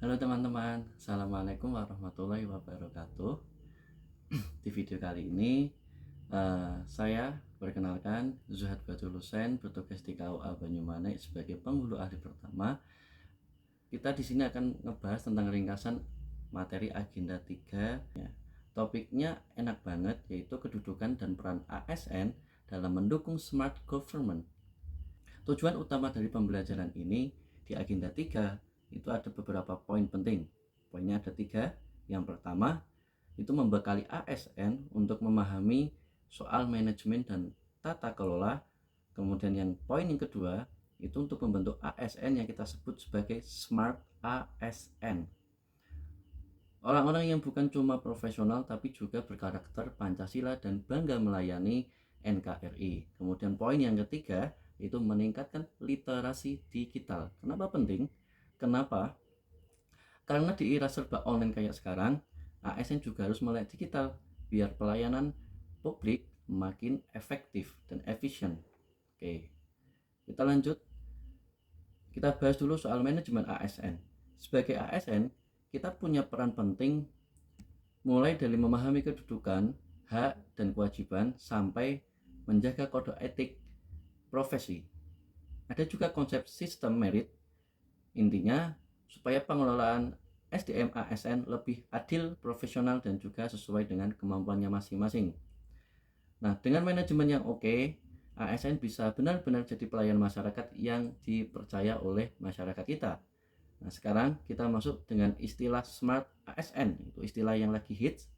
Halo teman-teman, Assalamualaikum warahmatullahi wabarakatuh. Di video kali ini saya perkenalkan Zuhad Badrul Husain, bertugas di KUA Banyumanik sebagai penghulu ahli pertama. Kita di sini akan ngebahas tentang ringkasan materi agenda 3. Topiknya enak banget, yaitu kedudukan dan peran ASN dalam mendukung smart government. Tujuan utama dari pembelajaran ini di agenda 3 itu ada beberapa poin penting. Poinnya ada 3. Yang pertama itu membekali ASN untuk memahami soal manajemen dan tata kelola. Kemudian yang poin yang kedua itu untuk membentuk ASN yang kita sebut sebagai smart ASN. Orang-orang yang bukan cuma profesional tapi juga berkarakter Pancasila dan bangga melayani NKRI. Kemudian poin yang ketiga itu meningkatkan literasi digital. Kenapa penting? Kenapa? Karena di era serba online kayak sekarang, ASN juga harus melek digital biar pelayanan publik makin efektif dan efisien. Oke, kita lanjut. Kita bahas dulu soal manajemen ASN. Sebagai ASN, kita punya peran penting mulai dari memahami kedudukan, hak, dan kewajiban sampai menjaga kode etik profesi. Ada juga konsep sistem merit. Intinya supaya pengelolaan SDM ASN lebih adil, profesional, dan juga sesuai dengan kemampuannya masing-masing. Nah, dengan manajemen yang oke, ASN bisa benar-benar jadi pelayan masyarakat yang dipercaya oleh masyarakat kita. Nah, sekarang kita masuk dengan istilah smart ASN, itu istilah yang lagi hits.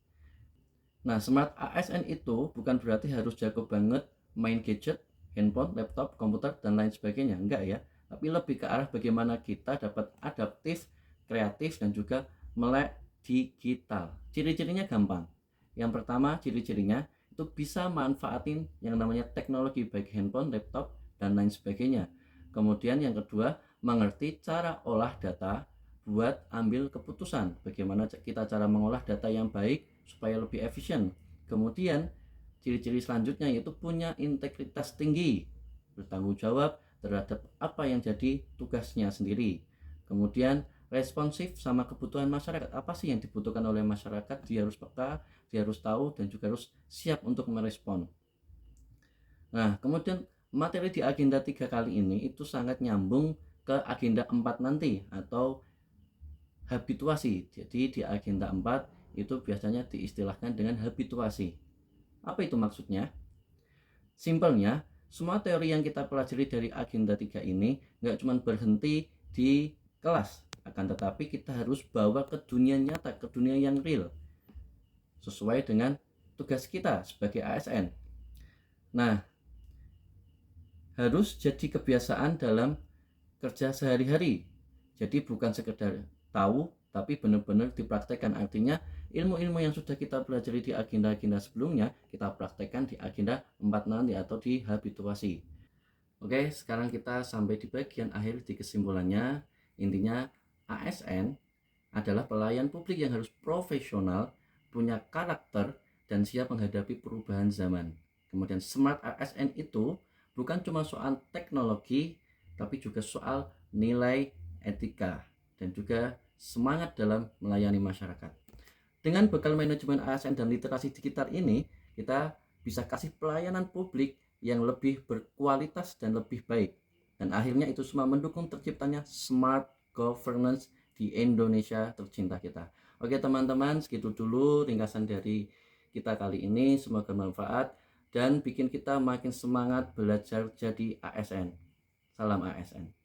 Nah, smart ASN itu bukan berarti harus jago banget main gadget, handphone, laptop, komputer, dan lain sebagainya. Enggak ya, tapi lebih ke arah bagaimana kita dapat adaptif, kreatif, dan juga melek digital. Ciri-cirinya gampang. Yang pertama, ciri-cirinya itu bisa manfaatin yang namanya teknologi baik handphone, laptop, dan lain sebagainya. Kemudian yang kedua, mengerti cara olah data buat ambil keputusan. Bagaimana kita cara mengolah data yang baik supaya lebih efisien. Kemudian ciri-ciri selanjutnya yaitu punya integritas tinggi, bertanggung jawab terhadap apa yang jadi tugasnya sendiri. Kemudian responsif sama kebutuhan masyarakat. Apa sih yang dibutuhkan oleh masyarakat? Dia harus peka, dia harus tahu, dan juga harus siap untuk merespon. Nah, kemudian materi di agenda 3 kali ini itu sangat nyambung ke agenda 4 nanti atau habituasi. Jadi di agenda 4 itu biasanya diistilahkan dengan habituasi. Apa itu maksudnya? Simpelnya, semua teori yang kita pelajari dari agenda 3 ini nggak cuma berhenti di kelas, akan tetapi kita harus bawa ke dunia nyata, ke dunia yang real, sesuai dengan tugas kita sebagai ASN. Nah, harus jadi kebiasaan dalam kerja sehari-hari. Jadi bukan sekedar tahu, tapi benar-benar dipraktekkan. Artinya ilmu-ilmu yang sudah kita pelajari di agenda-agenda sebelumnya, kita praktekkan di agenda 4 nanti atau di habituasi. Oke, sekarang kita sampai di bagian akhir di kesimpulannya. Intinya ASN adalah pelayan publik yang harus profesional, punya karakter, dan siap menghadapi perubahan zaman. Kemudian smart ASN itu bukan cuma soal teknologi, tapi juga soal nilai etika dan juga semangat dalam melayani masyarakat. Dengan bekal manajemen ASN dan literasi digital ini, kita bisa kasih pelayanan publik yang lebih berkualitas dan lebih baik. Dan akhirnya itu semua mendukung terciptanya smart governance di Indonesia tercinta kita. Oke teman-teman, segitu dulu ringkasan dari kita kali ini. Semoga bermanfaat dan bikin kita makin semangat belajar jadi ASN. Salam ASN.